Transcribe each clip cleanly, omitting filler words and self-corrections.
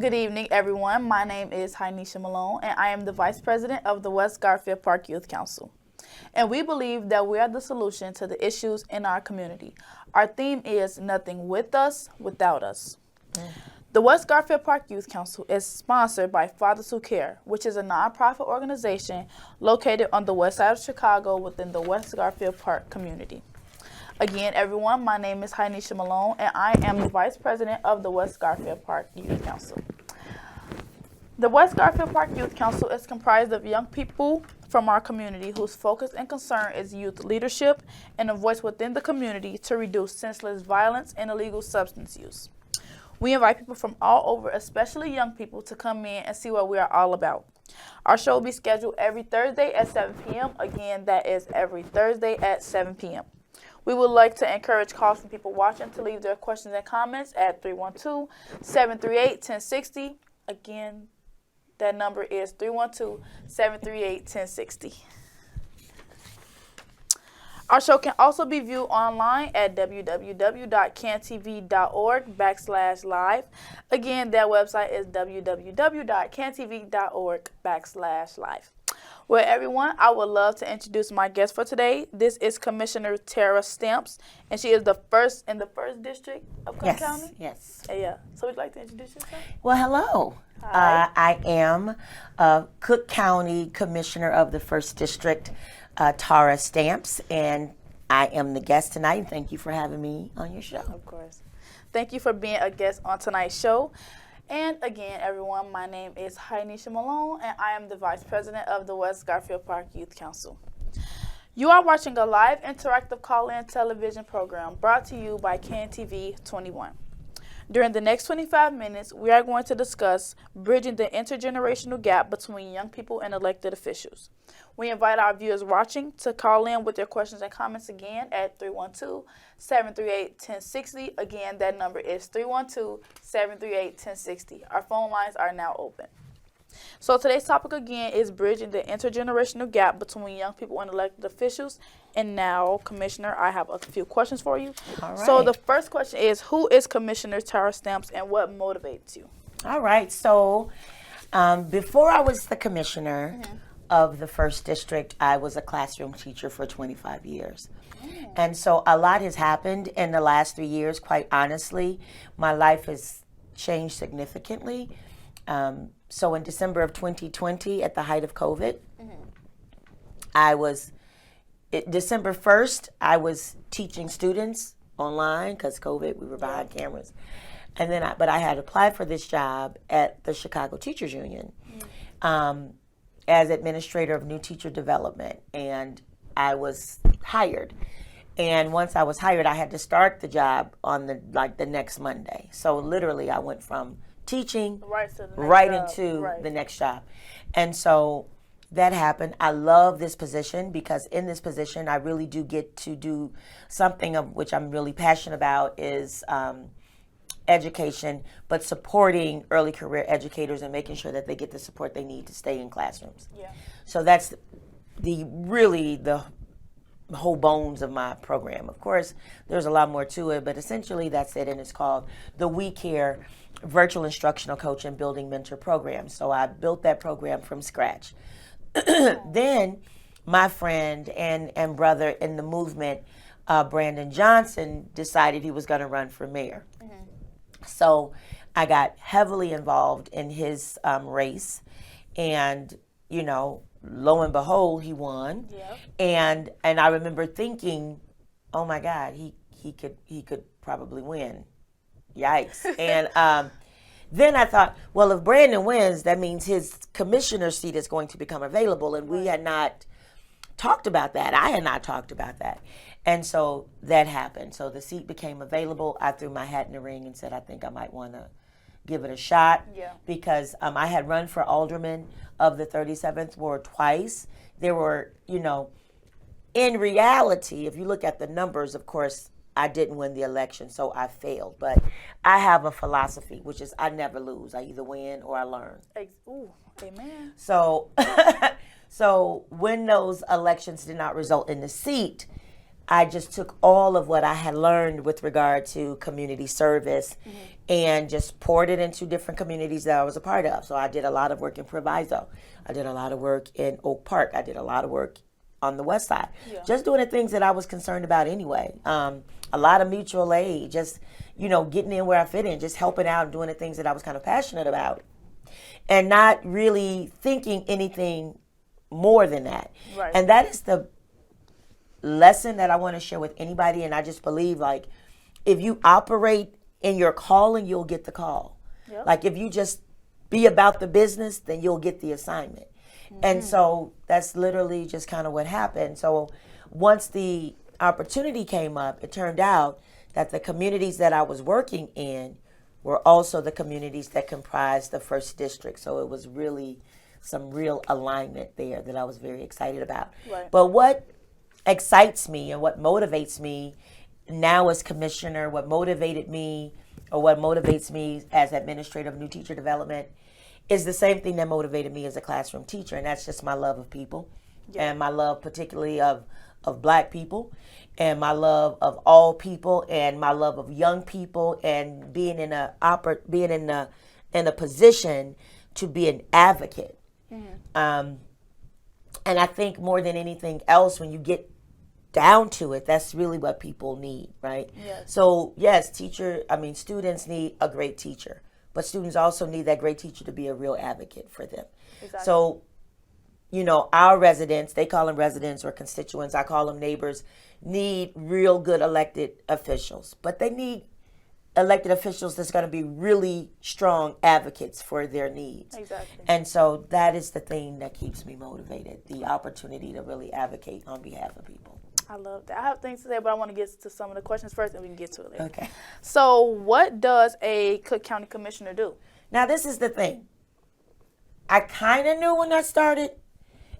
Good evening, everyone. My name is Hainisha Malone, and I am the Vice President of the West Garfield Park Youth Council. And we believe that we are the solution to the issues in our community. Our theme is Nothing With Us, Without Us. The West Garfield Park Youth Council is sponsored by Fathers Who Care, which is a nonprofit organization located on the west side of Chicago within the West Garfield Park community. Again, everyone, my name is Hainisha Malone, and I am the Vice President of the West Garfield Park Youth Council. The West Garfield Park Youth Council is comprised of young people from our community whose focus and concern is youth leadership and a voice within the community to reduce senseless violence and illegal substance use. We invite people from all over, especially young people, to come in and see what we are all about. Our show will be scheduled every Thursday at 7 p.m. Again, that is every Thursday at 7 p.m. We would like to encourage calls from people watching to leave their questions and comments at 312-738-1060. Again, that number is 312-738-1060. Our show can also be viewed online at www.cantv.org/live. Again, that website is www.cantv.org/live. Well, everyone, I would love to introduce my guest for today. This is Commissioner Tara Stamps, and she is the first in the 1st District of Cook County? Yes. Yeah. So would you like to introduce yourself? Well, hello. Hi. I am Cook County Commissioner of the 1st District, Tara Stamps, and I am the guest tonight. Thank you for having me on your show. Of course. Thank you for being a guest on tonight's show. And again, everyone, my name is Hainisha Malone, and I am the Vice President of the West Garfield Park Youth Council. You are watching a live interactive call-in television program brought to you by CanTV 21. During the next 25 minutes, we are going to discuss bridging the intergenerational gap between young people and elected officials. We invite our viewers watching to call in with their questions and comments again at 312-738-1060. Again, that number is 312-738-1060. Our phone lines are now open. So today's topic again is bridging the intergenerational gap between young people and elected officials. And now, Commissioner, I have a few questions for you. All right. So the first question is, who is Commissioner Tara Stamps and what motivates you? All right. So before I was the commissioner of the 1st District, I was a classroom teacher for 25 years. And so a lot has happened in the last 3 years. Quite honestly, my life has changed significantly. So in December of 2020, at the height of COVID, December 1st, I was teaching students online because COVID, we were behind cameras. And then but I had applied for this job at the Chicago Teachers Union as administrator of new teacher development. And I was hired. And once I was hired, I had to start the job on the next Monday. So literally I went from teaching right into the next job. And so that happened. I love this position because in this position, I really do get to do something of which I'm really passionate about is education, but supporting early career educators and making sure that they get the support they need to stay in classrooms. Yeah. So that's the whole bones of my program. Of course, there's a lot more to it, but essentially that's it, and it's called the We Care Virtual Instructional Coach and Building Mentor Program. So I built that program from scratch. Then my friend and brother in the movement, Brandon Johnson, decided he was going to run for mayor. So I got heavily involved in his race, and lo and behold, he won. Yep. And I remember thinking, oh my God, he could probably win. Yikes. And then I thought, well, if Brandon wins, that means his commissioner seat is going to become available. And we had not talked about that. I had not talked about that. And so that happened. So the seat became available. I threw my hat in the ring and said, I think I might want to give it a shot. Yeah. Because I had run for alderman of the 37th Ward twice. There were, in reality, if you look at the numbers, of course, I didn't win the election, so I failed. But I have a philosophy, which is I never lose. I either win or I learn. Ooh, amen. So, so when those elections did not result in the seat, I just took all of what I had learned with regard to community service and just poured it into different communities that I was a part of. So I did a lot of work in Proviso. I did a lot of work in Oak Park. I did a lot of work on the west side. Yeah. Just doing the things that I was concerned about anyway. A lot of mutual aid, just, getting in where I fit in, just helping out and doing the things that I was kind of passionate about. And not really thinking anything more than that. Right. And that is the lesson that I want to share with anybody. And I just believe, like, if you operate in your calling, you'll get the call. Yep. Like, if you just be about the business, then you'll get the assignment. And so that's literally just kind of what happened. So once the opportunity came up, it turned out that the communities that I was working in were also the communities that comprised the first district. So it was really some real alignment there that I was very excited about. Right. But what excites me and what motivates me now as commissioner, what motivated me or what motivates me as administrator of new teacher development is the same thing that motivated me as a classroom teacher, and that's just my love of people. Yeah. And my love particularly of Black people, and my love of all people, and my love of young people, and being in a position to be an advocate. And I think more than anything else, when you get down to it, that's really what people need, right? Yes. So yes, students need a great teacher, but students also need that great teacher to be a real advocate for them. Exactly. So, our residents, they call them residents or constituents, I call them neighbors, need real good elected officials, but they need elected officials that's going to be really strong advocates for their needs. Exactly. And so that is the thing that keeps me motivated, the opportunity to really advocate on behalf of people. I love that. I have things to say, but I want to get to some of the questions first, and we can get to it later. Okay. So what does a Cook County Commissioner do? Now, this is the thing. I kind of knew when I started,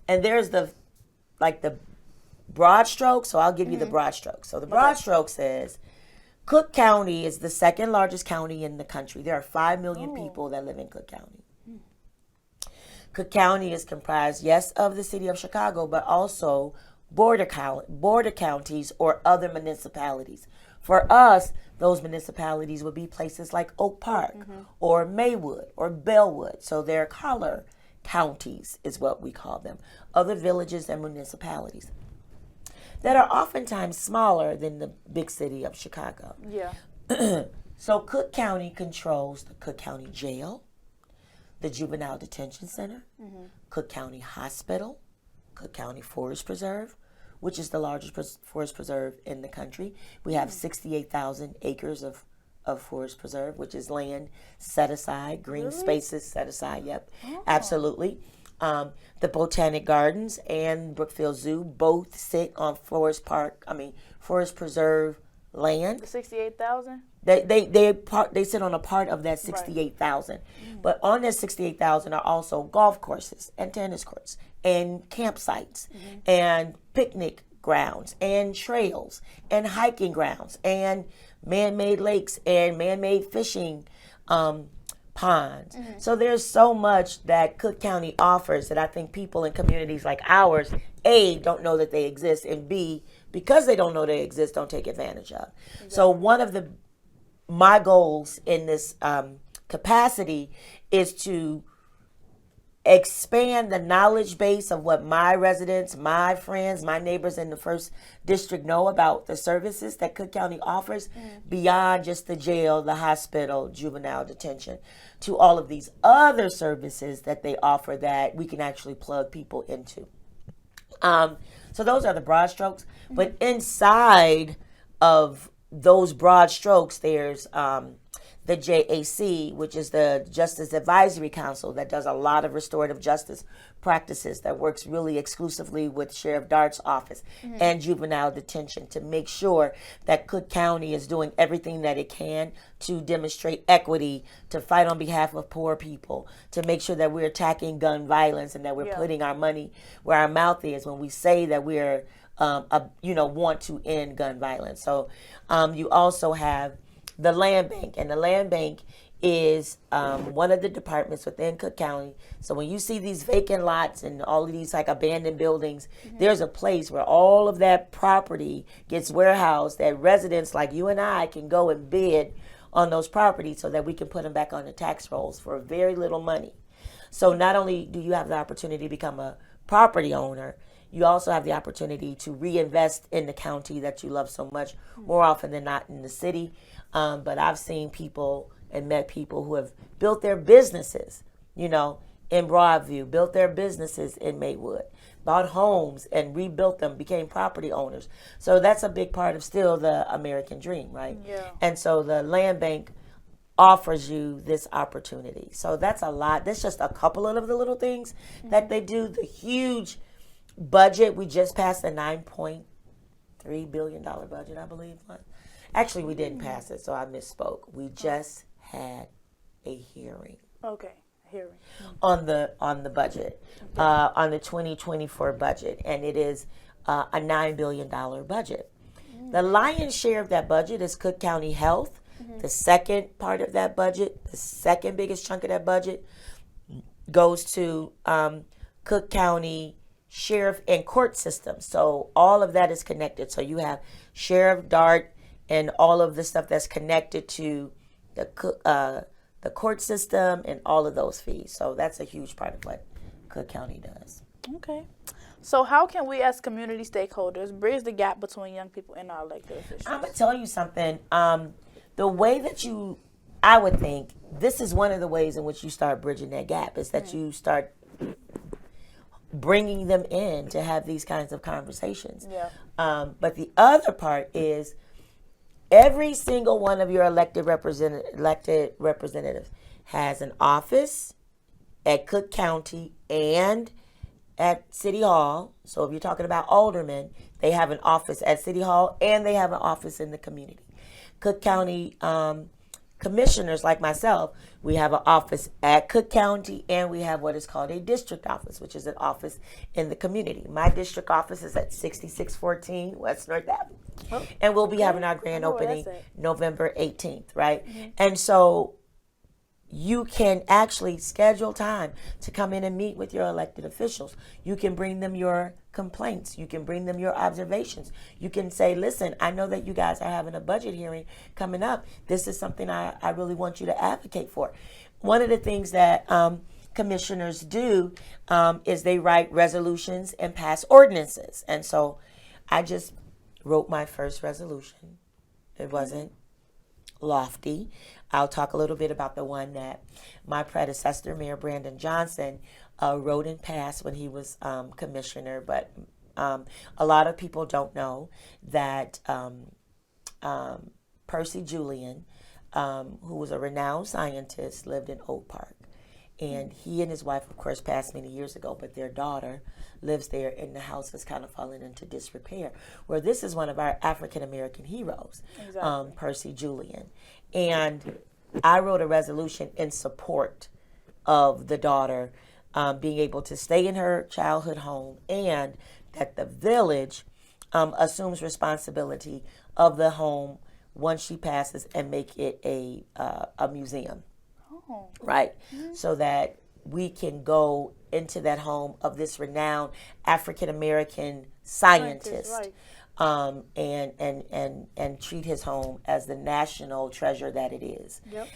and there's the broad strokes, so I'll give you the broad strokes. So the broad strokes is Cook County is the second largest county in the country. There are 5 million people that live in Cook County. Cook County is comprised, yes, of the city of Chicago, but also border counties or other municipalities. For us, those municipalities would be places like Oak Park or Maywood or Bellwood. So they're collar counties is what we call them. Other villages and municipalities that are oftentimes smaller than the big city of Chicago. Yeah. So Cook County controls the Cook County Jail, the Juvenile Detention Center, Cook County Hospital, Cook County Forest Preserve, which is the largest forest preserve in the country. We have 68,000 acres of forest preserve, which is land set aside, green spaces set aside. Yep, absolutely. The Botanic Gardens and Brookfield Zoo both sit on forest preserve land. The 68,000? They sit on a part of that 68,000. But on that 68,000 are also golf courses and tennis courts and campsites and picnic grounds and trails and hiking grounds and man-made lakes and man-made fishing ponds. So there's so much that Cook County offers that I think people in communities like ours, A, don't know that they exist, and B, because they don't know they exist, don't take advantage of. Exactly. So one of my goals in this capacity is to expand the knowledge base of what my residents, my friends, my neighbors in the first district know about the services that Cook County offers beyond just the jail, the hospital, juvenile detention, to all of these other services that they offer that we can actually plug people into. So those are the broad strokes. But inside of those broad strokes, there's the JAC, which is the Justice Advisory Council that does a lot of restorative justice practices, that works really exclusively with Sheriff Dart's office and juvenile detention to make sure that Cook County is doing everything that it can to demonstrate equity, to fight on behalf of poor people, to make sure that we're attacking gun violence and that we're putting our money where our mouth is when we say that we're want to end gun violence. So you also have the land bank, and the land bank is one of the departments within Cook County. So when you see these vacant lots and all of these like abandoned buildings, there's a place where all of that property gets warehoused that residents like you and I can go and bid on those properties so that we can put them back on the tax rolls for very little money. So not only do you have the opportunity to become a property owner, you also have the opportunity to reinvest in the county that you love so much, more often than not in the city. But I've seen people and met people who have built their businesses, in Broadview, built their businesses in Maywood, bought homes and rebuilt them, became property owners. So that's a big part of still the American dream, right? Yeah. And so the land bank offers you this opportunity. So that's a lot. That's just a couple of the little things that they do. The huge budget, we just passed a $9.3 billion budget, I believe. Actually, we didn't pass it, so I misspoke. We just had a hearing. Okay, hearing. On the budget, on the 2024 budget, and it is a $9 billion budget. The lion's share of that budget is Cook County Health. The second part of that budget, the second biggest chunk of that budget, goes to Cook County Sheriff and Court System. So all of that is connected. So you have Sheriff, DART, and all of the stuff that's connected to the court system and all of those fees. So that's a huge part of what Cook County does. Okay. So how can we as community stakeholders bridge the gap between young people and our elected officials? I'm going to tell you something. The way that I would think, this is one of the ways in which you start bridging that gap, is that you start bringing them in to have these kinds of conversations. Yeah. But the other part is every single one of your elected representatives has an office at Cook County and at City Hall. So if you're talking about aldermen, they have an office at City Hall and they have an office in the community. Cook County commissioners like myself, we have an office at Cook County and we have what is called a district office, which is an office in the community. My district office is at 6614 West North Avenue. Oh, and we'll be having our grand opening November 18th, right? And so you can actually schedule time to come in and meet with your elected officials. You can bring them your complaints. You can bring them your observations. You can say, listen, I know that you guys are having a budget hearing coming up. This is something I really want you to advocate for. One of the things that commissioners do is they write resolutions and pass ordinances. And so I just wrote my first resolution. It wasn't lofty. I'll talk a little bit about the one that my predecessor, Mayor Brandon Johnson, wrote and passed when he was commissioner. But a lot of people don't know that Percy Julian, who was a renowned scientist, lived in Oak Park. And he and his wife, of course, passed many years ago, but their daughter lives there, and the house has kind of fallen into disrepair. Where this is one of our African-American heroes, exactly. Percy Julian. And I wrote a resolution in support of the daughter being able to stay in her childhood home, and that the village assumes responsibility of the home once she passes and make it a museum. Right, so that we can go into that home of this renowned African American scientist, right. And treat his home as the national treasure that it is. Yep.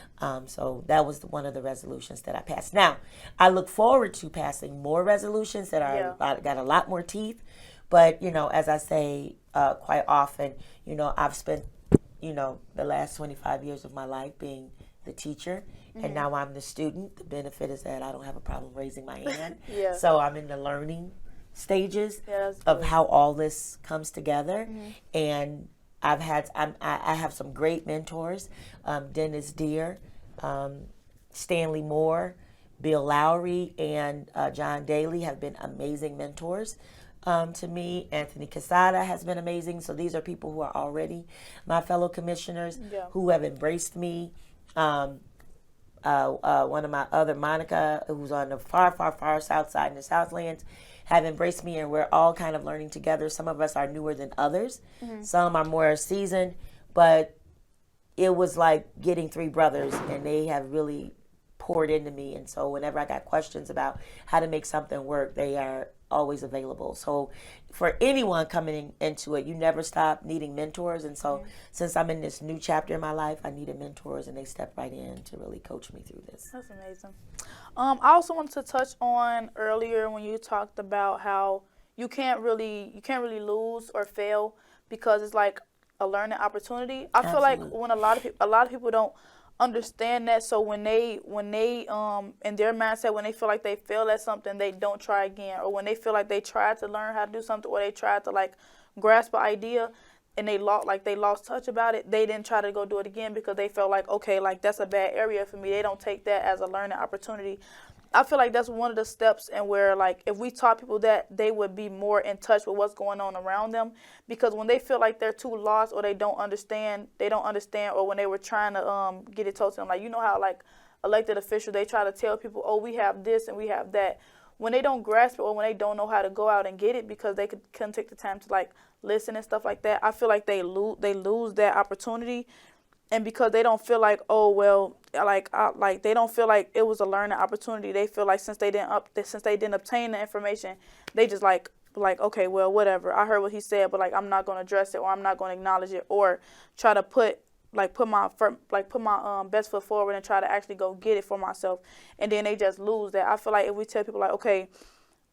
So that was one of the resolutions that I passed. Now, I look forward to passing more resolutions that are got a lot more teeth. But as I say quite often, I've spent the last 25 years of my life being the teacher. And now I'm the student. The benefit is that I don't have a problem raising my hand. So I'm in the learning stages of how all this comes together. And I have some great mentors. Dennis Deere, Stanley Moore, Bill Lowry, and John Daly have been amazing mentors to me. Anthony Quesada has been amazing. So these are people who are already my fellow commissioners who have embraced me. One of my other, Monica, who's on the far, far, far south side in the Southlands, have embraced me, and we're all kind of learning together. Some of us are newer than others. Some are more seasoned, but it was like getting three brothers, and they have really poured into me. And so whenever I got questions about how to make something work, they are always available. So for anyone coming into it, you never stop needing mentors. And so since I'm in this new chapter in my life, I needed mentors, and they stepped right in to really coach me through this. That's amazing. I also wanted to touch on earlier when you talked about how you can't really lose or fail because it's like a learning opportunity. I feel like when a lot of people don't understand that, so when they in their mindset, when they feel like they fail at something, they don't try again, or when they feel like they tried to learn how to do something, or they tried to like grasp an idea and they lost touch about it, they didn't try to go do it again because they felt like, okay, like that's a bad area for me. They don't take that as a learning opportunity. I feel like that's one of the steps, and where like if we taught people that, they would be more in touch with what's going on around them, because when they feel like they're too lost or they don't understand, or when they were trying to get it told to them, like, you know how like elected officials, they try to tell people, oh, we have this and we have that. When they don't grasp it, or when they don't know how to go out and get it because they couldn't take the time to like listen and stuff like that, I feel like they lose that opportunity. And because they don't feel like, oh well, like they don't feel like it was a learning opportunity. They feel like since they didn't obtain the information, they just like okay, well, whatever. I heard what he said, but like I'm not going to address it, or I'm not going to acknowledge it, or try to put my best foot forward and try to actually go get it for myself. And then they just lose that. I feel like if we tell people like, okay,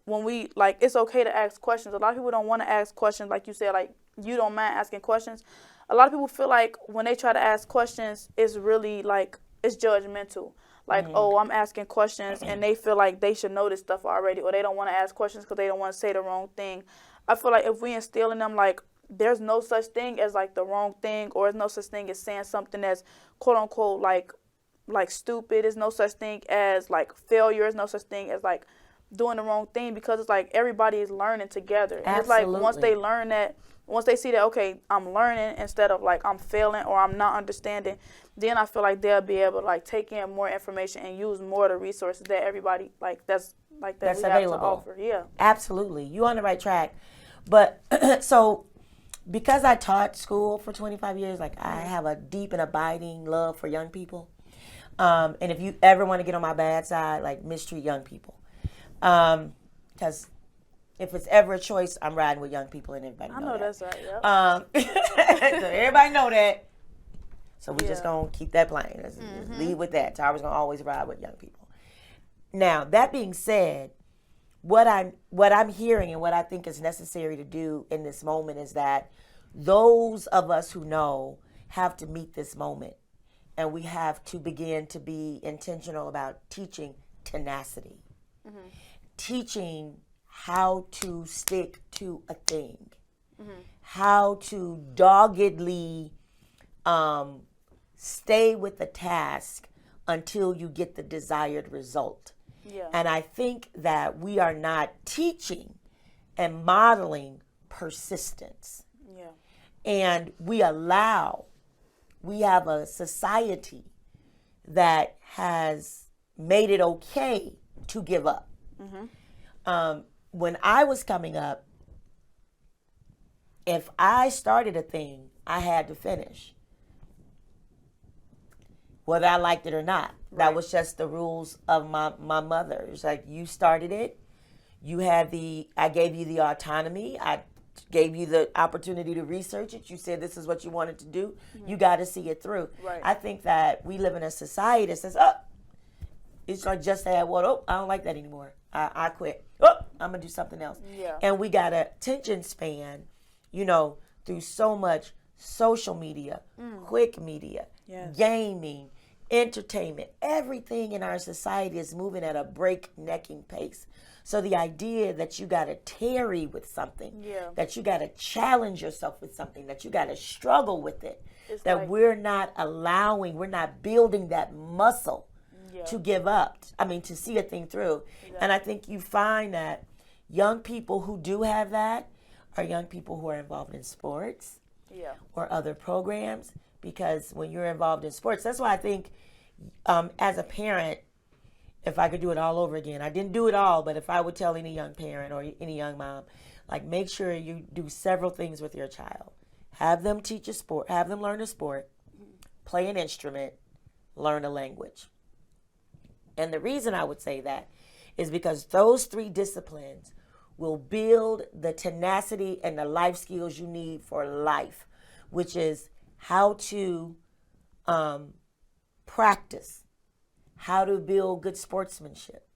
when we like, it's okay to ask questions. A lot of people don't want to ask questions, like you said, like you don't mind asking questions. A lot of people feel like when they try to ask questions, it's really like it's judgmental. Like, oh, I'm asking questions, and they feel like they should know this stuff already, or they don't want to ask questions because they don't want to say the wrong thing. I feel like if we instill in them like there's no such thing as like the wrong thing, or there's no such thing as saying something that's quote unquote like stupid. There's no such thing as like failure. There's no such thing as like doing the wrong thing, because it's like everybody is learning together. And it's like once they learn that, once they see that, okay, I'm learning instead of like I'm failing or I'm not understanding, then I feel like they'll be able to like take in more information and use more of the resources that everybody that's available have to offer. Yeah, absolutely. You're on the right track. But so because I taught school for 25 years, like I have a deep and abiding love for young people. And if you ever want to get on my bad side, like mistreat young people. Because if it's ever a choice, I'm riding with young people, and everybody know that. That's right, yeah. So everybody know that. So we just going to keep that plain. Let's lead with that. Tyra's going to always ride with young people. Now, that being said, what I'm hearing and what I think is necessary to do in this moment is that those of us who know have to meet this moment, and we have to begin to be intentional about teaching tenacity, teaching how to stick to a thing, how to doggedly stay with the task until you get the desired result. Yeah. And I think that we are not teaching and modeling persistence. Yeah. And we have a society that has made it okay to give up. When I was coming up, if I started a thing, I had to finish, whether I liked it or not. Right. That was just the rules of my mother. It's like, you started it, I gave you the autonomy, I gave you the opportunity to research it, you said this is what you wanted to do, you got to see it through. Right. I think that we live in a society that says, oh, it's like just add what, oh, I don't like that anymore, I quit, oh, I'm going to do something else. Yeah. And we got a attention span, through so much social media, quick media, yes, gaming, entertainment. Everything in our society is moving at a breaknecking pace. So the idea that you got to tarry with something, that you got to challenge yourself with something, that you got to struggle with it, it's that like, we're not building that muscle to give up, to see a thing through. Exactly. And I think you find that young people who do have that are young people who are involved in sports or other programs, because when you're involved in sports, that's why I think as a parent, if I could do it all over again, I didn't do it all, but if I would tell any young parent or any young mom, like, make sure you do several things with your child. Have them teach a sport, have them learn a sport, play an instrument, learn a language. And the reason I would say that is because those three disciplines will build the tenacity and the life skills you need for life, which is how to practice, how to build good sportsmanship,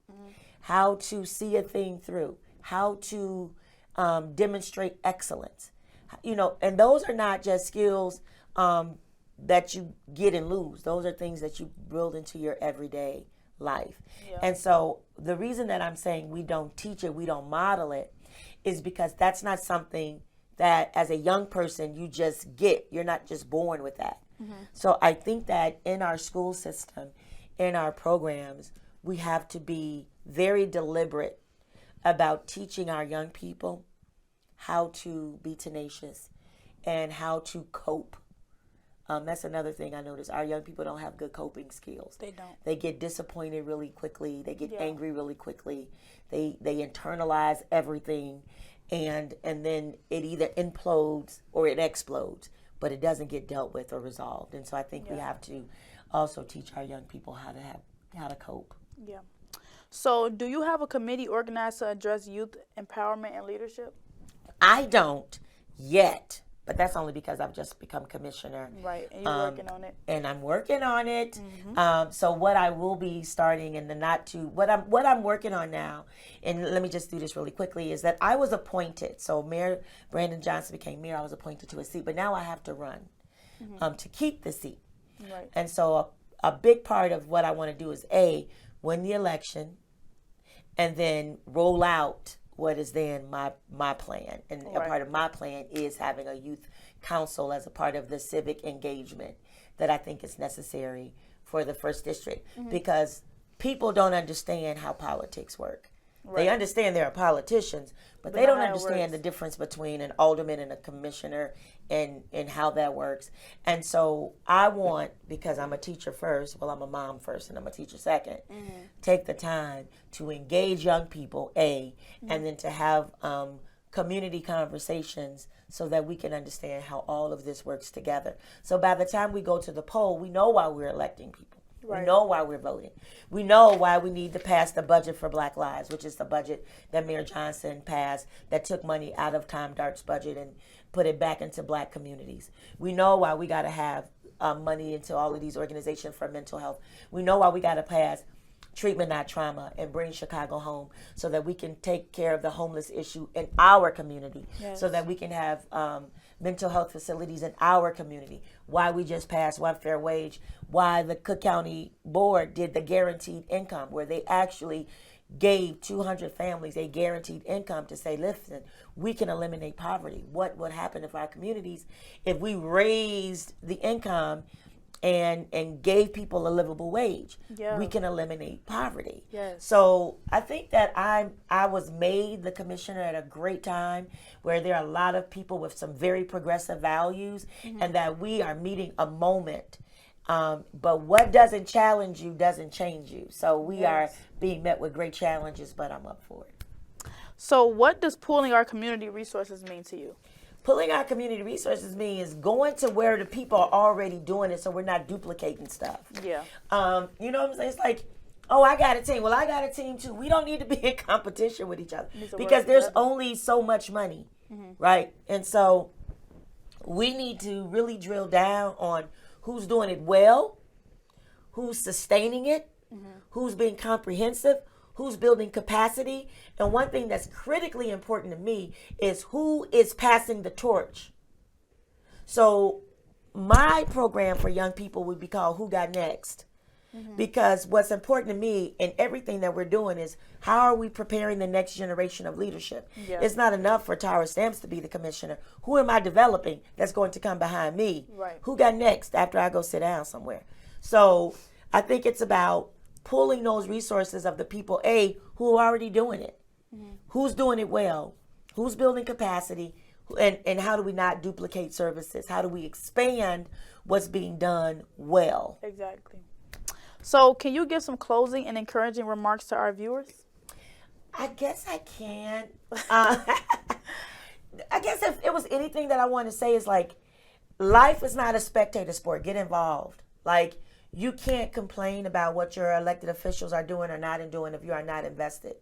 how to see a thing through, how to demonstrate excellence. And those are not just skills that you get and lose. Those are things that you build into your everyday life. Yeah. And so the reason that I'm saying we don't teach it, we don't model it, is because that's not something that as a young person you just get. You're not just born with that. So I think that in our school system, in our programs, we have to be very deliberate about teaching our young people how to be tenacious and how to cope. That's another thing I noticed. Our young people don't have good coping skills. They don't. They get disappointed really quickly. They get Yeah. angry really quickly. They internalize everything, and then it either implodes or it explodes, but it doesn't get dealt with or resolved. And so I think we have to also teach our young people how to cope. Yeah. So, do you have a committee organized to address youth empowerment and leadership? I don't yet, but that's only because I've just become commissioner. Right, and you're working on it. And I'm working on it. So what I will be starting in the what I'm working on now, and let me just do this really quickly, is that I was appointed. So Mayor Brandon Johnson became mayor. I was appointed to a seat, but now I have to run to keep the seat. Right. And so a big part of what I want to do is win the election, and then roll out what is then my plan. And a part of my plan is having a youth council as a part of the civic engagement that I think is necessary for the first district, because people don't understand how politics work. They understand there are politicians, but they don't understand the difference between an alderman and a commissioner and how that works. And so I want, because I'm a teacher first, well, I'm a mom first and I'm a teacher second, take the time to engage young people, and then to have community conversations so that we can understand how all of this works together. So by the time we go to the poll, we know why we're electing people. We know why we're voting. We know why we need to pass the budget for Black Lives, which is the budget that Mayor Johnson passed that took money out of Tom Dart's budget and put it back into Black communities. We know why we got to have money into all of these organizations for mental health. We know why we got to pass treatment, not trauma, and bring Chicago home so that we can take care of the homeless issue in our community, so that we can have mental health facilities in our community. Why we just passed one fair wage, why the Cook County Board did the guaranteed income, where they actually gave 200 families a guaranteed income to say, listen, we can eliminate poverty. What would happen if our communities, if we raised the income and gave people a livable wage, we can eliminate poverty. So I think that I was made the commissioner at a great time where there are a lot of people with some very progressive values, and that we are meeting a moment. But what doesn't challenge you doesn't change you. So we are being met with great challenges, but I'm up for it. So what does pooling our community resources mean to you? Pulling our community resources means going to where the people are already doing it, so we're not duplicating stuff. Yeah. You know what I'm saying? It's like, oh, I got a team. Well, I got a team too. We don't need to be in competition with each other because there's only so much money, right? And so we need to really drill down on who's doing it well, who's sustaining it, who's being comprehensive, who's building capacity. And one thing that's critically important to me is who is passing the torch. So my program for young people would be called Who Got Next? Because what's important to me in everything that we're doing is how are we preparing the next generation of leadership? It's not enough for Tara Stamps to be the commissioner. Who am I developing that's going to come behind me? Who got next after I go sit down somewhere? So I think it's about pulling those resources of the people, who are already doing it. Who's doing it well? Who's building capacity? And how do we not duplicate services? How do we expand what's being done well? Exactly. So can you give some closing and encouraging remarks to our viewers? I guess I can. I guess if it was anything that I want to say is like, life is not a spectator sport. Get involved. Like, you can't complain about what your elected officials are doing or not doing if you are not invested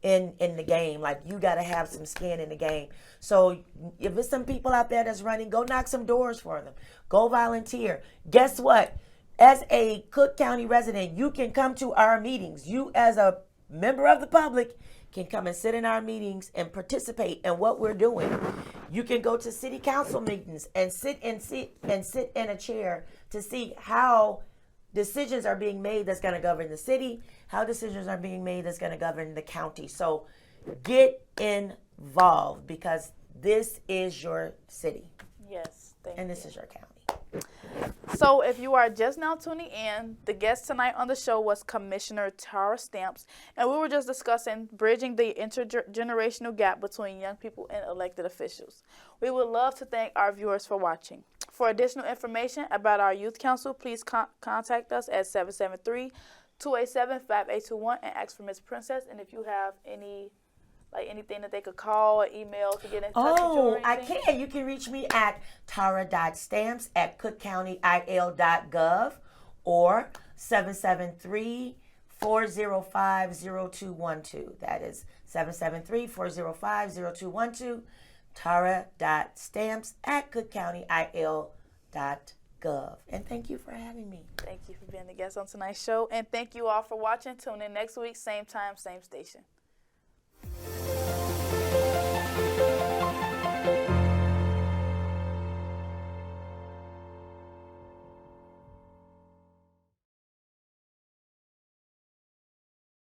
in the game. Like, you got to have some skin in the game. So if there's some people out there that's running, go knock some doors for them. Go volunteer. Guess what? As a Cook County resident, you can come to our meetings. You, as a member of the public, can come and sit in our meetings and participate in what we're doing. You can go to city council meetings and sit in a chair to see how decisions are being made that's going to govern the city, how decisions are being made that's going to govern the county. So get involved, because this is your city. Yes, thank And you. this is your county. So if you are just now tuning in, the guest tonight on the show was Commissioner Tara Stamps, and we were just discussing bridging the intergenerational gap between young people and elected officials. We would love to thank our viewers for watching. For additional information about our youth council, please contact us at 773-287-5821 and ask for Miss Princess. And if you have anything that they could call or email to get in touch with you or I anything? can. You can reach me at tara.stamps@cookcountyil.gov or 773-405-0212. That is 773-405-0212. tara.stamps@cookcountyil.gov. And thank you for having me. Thank you for being the guest on tonight's show. And thank you all for watching. Tune in next week, same time, same station.